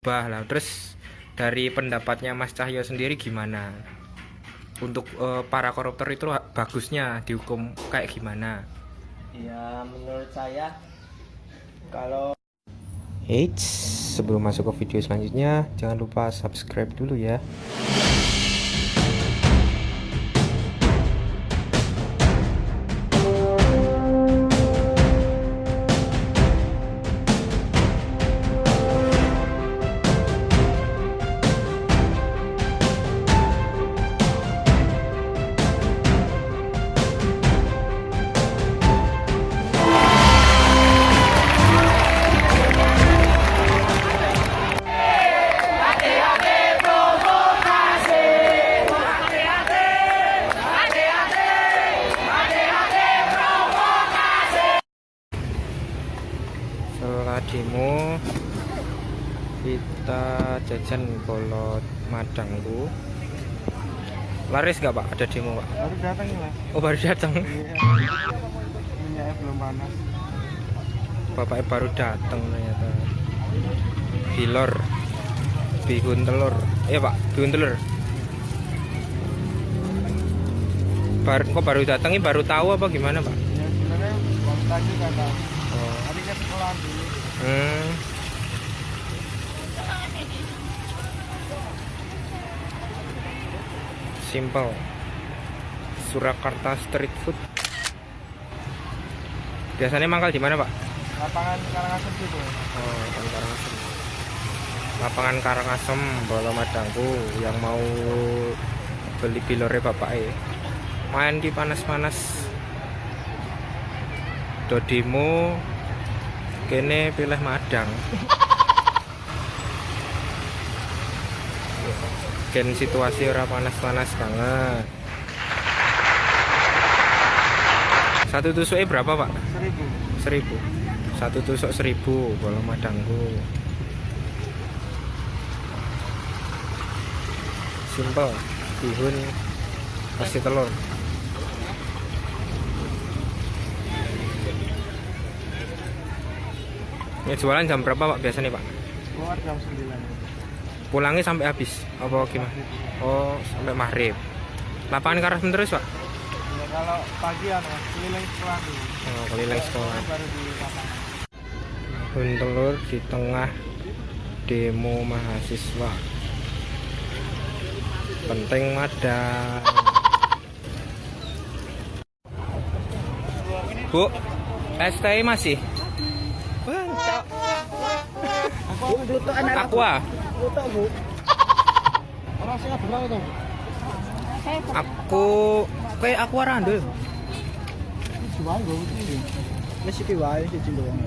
diubah lah. Terus dari pendapatnya Mas Cahyo sendiri gimana? Untuk para koruptor itu bagusnya dihukum kayak gimana? Ya menurut saya kalau Eits, sebelum masuk ke video selanjutnya jangan lupa subscribe dulu ya. Setelah demo kita jajan bolot Madang Bu. Laris nggak Pak? Ada demo Pak? baru datang ya Mas. Oh baru datang. Iya. Minyaknya belum panas. Bapaknya baru datang ternyata. Bilor, bihun telur. Iya Pak, bihun telur. Kok baru datang ini baru tahu apa gimana Pak? Ya sebenarnya waktu tadi kata Oh. tadi ke sekolah dulu. Simple. Surakarta Street Food. Biasanya mangkal di mana Pak? Lapangan Karangasem gitu. Oh, lapangan Karangasem. Lapangan Karangasem, Bolo Madangku yang mau beli bilore bapak main di panas-panas. Do demo kene pilih Madang. Gen situasi ora panas-panas banget. Satu tusuknya berapa Pak? 1.000. 1.000. Satu tusuk 1.000 Bolo Madangku. Simple, bihun kasih telur. Ini jualan jam berapa Pak biasanya Pak? Keluar jam 9. Pulangnya sampai habis apa gimana? Oh sampai maghrib. Lapangan Karangasem terus Pak? Ya kalau pagi ya Mas, keliling sekolah dulu. Oh keliling sekolah. Baru di lapangan. Bihun telur di tengah demo mahasiswa. Penting Madang. Bu, STI masih? Aku butuh anak Aqua. butuh Bu. Orang sih berapa itu? Aku kayak Aqua Rando. Jual gue ini. Masih piwai sih cenderung.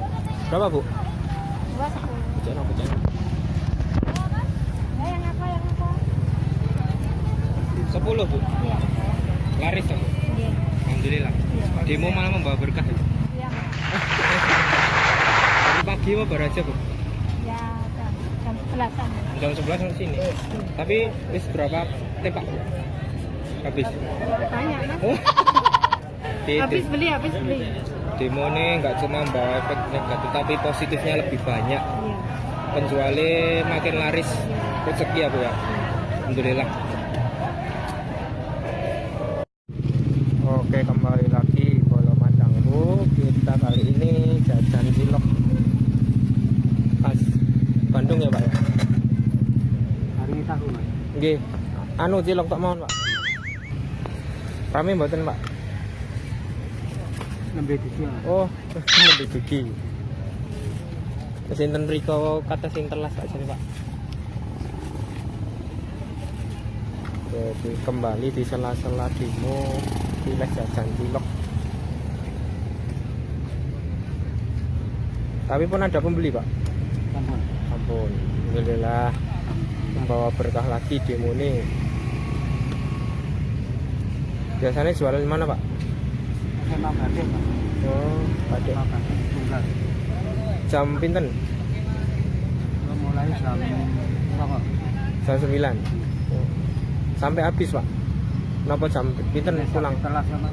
Berapa Bu? 2.10. Bicara. Yang apa? 10 Bu. Iya. Laris aku. Iya. Alhamdulillah. Demo malah membawa berkah. Ya? Iya. Tadi pagi mau baru aja Bu. Ya, jam 11-an. Jam 11 ke sini. Tapi wis berapa tepak? Habis. Banyak, Mas. Oh. Habis beli. Demo ini nggak cuma membawa efek negatif tapi positifnya lebih banyak. Iya. Penjualnya makin laris. Rezeki ya Bu ya. Alhamdulillah. Oke, kembali lagi Bolo Madangku. Kita kali ini jajan cilok khas Bandung ya Pak ya. Hari ini tahu Mas. Nggih. Anu cilok tak mohon Pak. Rame mboten Pak? Nembe disi. Oh, lebih dugi. Sinten mriko kata sing telas aja nih Pak. Jadi kembali di sela-sela demo pilih jajan cilok. Tapi pun ada pembeli Pak. Ampun. Ampun, alhamdulillah membawa berkah lagi demo ini. Biasanya jualan di mana Pak? SMA Batik Mas. Oh, Batik. SMA Batik tunggal. Jam pinten? Mulai jam berapa? Jam 9. Oh. Sampai habis Pak? Kenapa jam pinten pulang? Telat sama.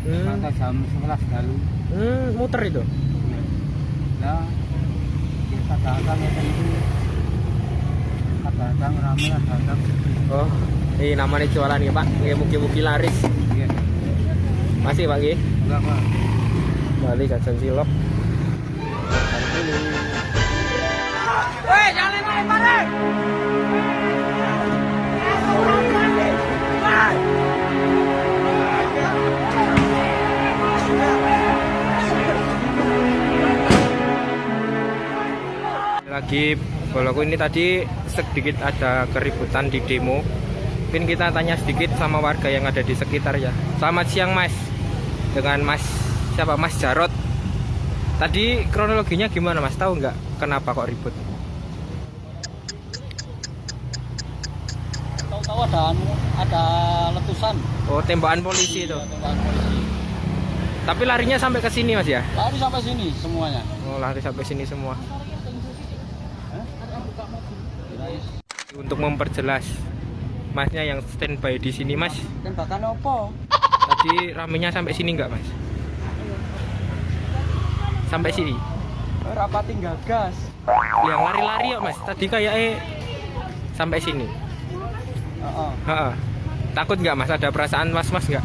Sampai jam 11 lalu. Muter itu? Nah, kita datang ya itu Bang rame lah dagang. Oh, ini namanya jualan ya Pak. Nggih mugi-mugi laris. Iya. Masih Pak nggih. Enggak, Pak. Bali jajan cilok. Woi, jangan lempar-lempar. Lagi boloku ini tadi sedikit ada keributan di demo. Mungkin kita tanya sedikit sama warga yang ada di sekitar ya. Selamat siang Mas. Dengan Mas siapa? Mas Jarot. Tadi kronologinya gimana Mas? Tahu nggak kenapa kok ribut? Tahu-tahu ada letusan. Oh, tembakan polisi itu. Iya, tembakan polisi. Tapi larinya sampai ke sini Mas ya? Lari sampai sini semuanya. Oh, lari sampai sini semua. Untuk memperjelas Masnya yang standby di sini Mas. Tembakan opo? Tadi ramenya sampai sini nggak Mas? Sampai sini? Rapati gagas. Yang lari-lari ya Mas. Tadi kayak sampai sini. Heeh. Heeh. Takut nggak Mas? Ada perasaan was-was nggak?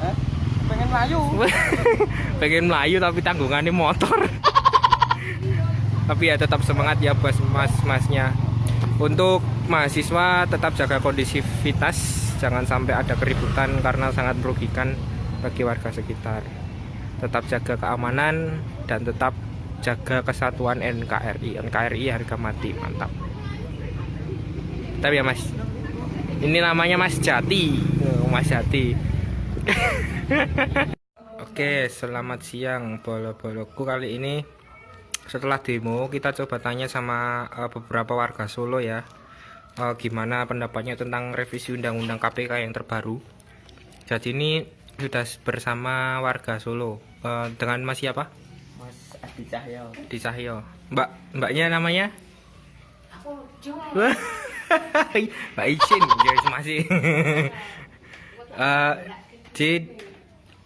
Pengen melayu. Pengen melayu tapi tanggungannya motor. Tapi ya tetap semangat ya buat mas-masnya. Untuk mahasiswa tetap jaga kondisivitas, jangan sampai ada keributan karena sangat merugikan bagi warga sekitar. Tetap jaga keamanan dan tetap jaga kesatuan NKRI. NKRI harga mati, mantap. Tapi ya Mas, ini namanya Mas Jati. Oh, Mas Jati. Oke, selamat siang bolo-boloku. Kali ini setelah demo kita coba tanya sama beberapa warga Solo ya, gimana pendapatnya tentang revisi undang-undang KPK yang terbaru. Jadi ini sudah bersama warga Solo dengan Mas siapa? Mas Adi Cahyo. Di Cahyo. Mbaknya namanya? Aku Jo. Mbak Icin, guys masih. Di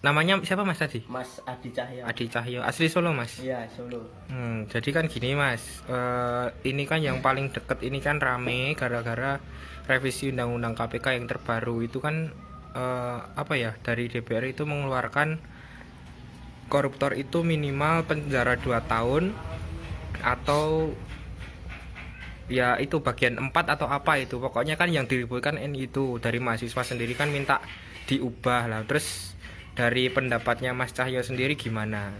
namanya siapa Mas tadi? Mas Adi Cahyo. Adi Cahyo, asli Solo Mas. Iya, Solo. Jadi kan gini Mas, ini kan yang paling deket ini kan rame gara-gara revisi undang-undang KPK yang terbaru itu kan apa ya, dari DPR itu mengeluarkan koruptor itu minimal penjara 2 tahun atau ya itu bagian 4 atau apa itu, pokoknya kan yang diributkan ini itu dari mahasiswa sendiri kan minta diubah lah. Terus dari pendapatnya Mas Cahyo sendiri gimana?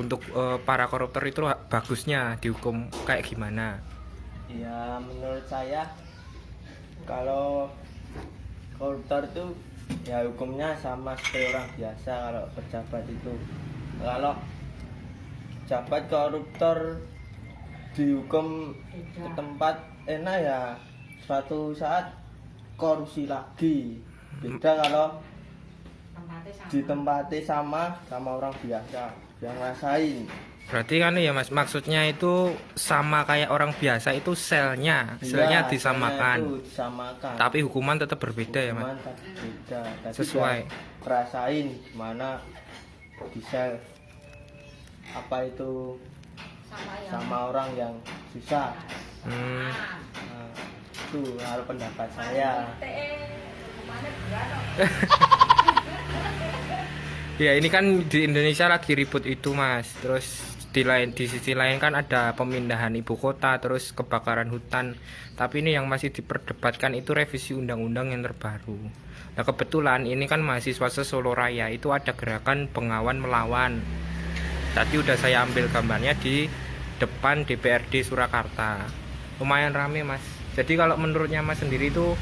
Untuk para koruptor itu bagusnya dihukum kayak gimana? Ya menurut saya kalau koruptor itu ya hukumnya sama seperti orang biasa kalau pejabat itu. Kalau pejabat koruptor dihukum ke tempat enak ya suatu saat korupsi lagi. Beda kalau ditempati sama orang biasa yang ngerasain. Berarti kan ya Mas, maksudnya itu sama kayak orang biasa itu selnya disamakan. Itu disamakan. Tapi hukuman tetap berbeda ya Mas. Hukuman tetap beda. Tapi Sesuai. Rasain gimana di sel apa itu sama orang yang susah. Nah, itu hal pendapat saya. Ya ini kan di Indonesia lagi ribut itu Mas. Terus di sisi lain kan ada pemindahan ibu kota, terus kebakaran hutan. Tapi ini yang masih diperdebatkan itu revisi undang-undang yang terbaru. Nah kebetulan ini kan mahasiswa se-Solo Raya itu ada gerakan Bengawan Melawan. Tadi udah saya ambil gambarnya di depan DPRD Surakarta. Lumayan rame Mas. Jadi kalau menurutnya Mas sendiri itu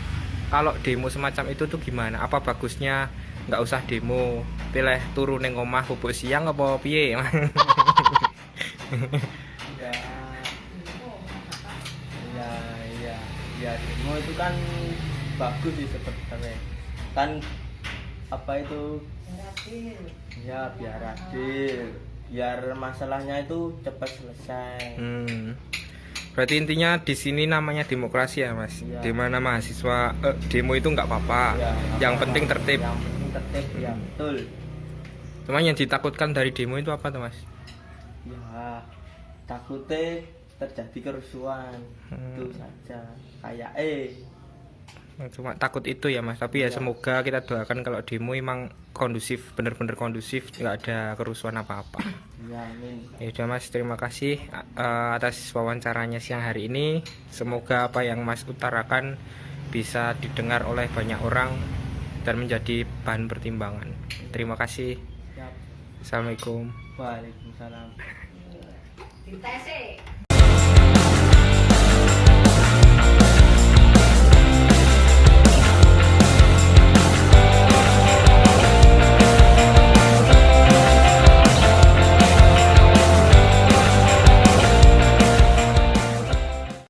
kalau demo semacam itu tuh gimana? Apa bagusnya nggak usah demo, pilih turu neng omah bubuk siang apa piye? Ya demo itu kan bagus sih sebenarnya. Kan apa itu? Ya biar adil, biar masalahnya itu cepat selesai. Berarti intinya di sini namanya demokrasi ya Mas. Ya. Dimana mahasiswa demo itu nggak apa-apa. Ya, yang penting tertib. Yang penting tertib ya betul. Cuma yang ditakutkan dari demo itu apa tuh Mas? Ya takutnya terjadi kerusuhan. Itu saja kayak Cuma takut itu ya Mas, tapi ya Iya. semoga kita doakan kalau demo emang kondusif, bener-bener kondusif, nggak ada kerusuhan apa-apa. ya amin. Ya udah Mas, terima kasih atas wawancaranya siang hari ini. Semoga apa yang Mas utarakan bisa didengar oleh banyak orang dan menjadi bahan pertimbangan. Terima kasih. Siap. Assalamualaikum. Waalaikumsalam. Dites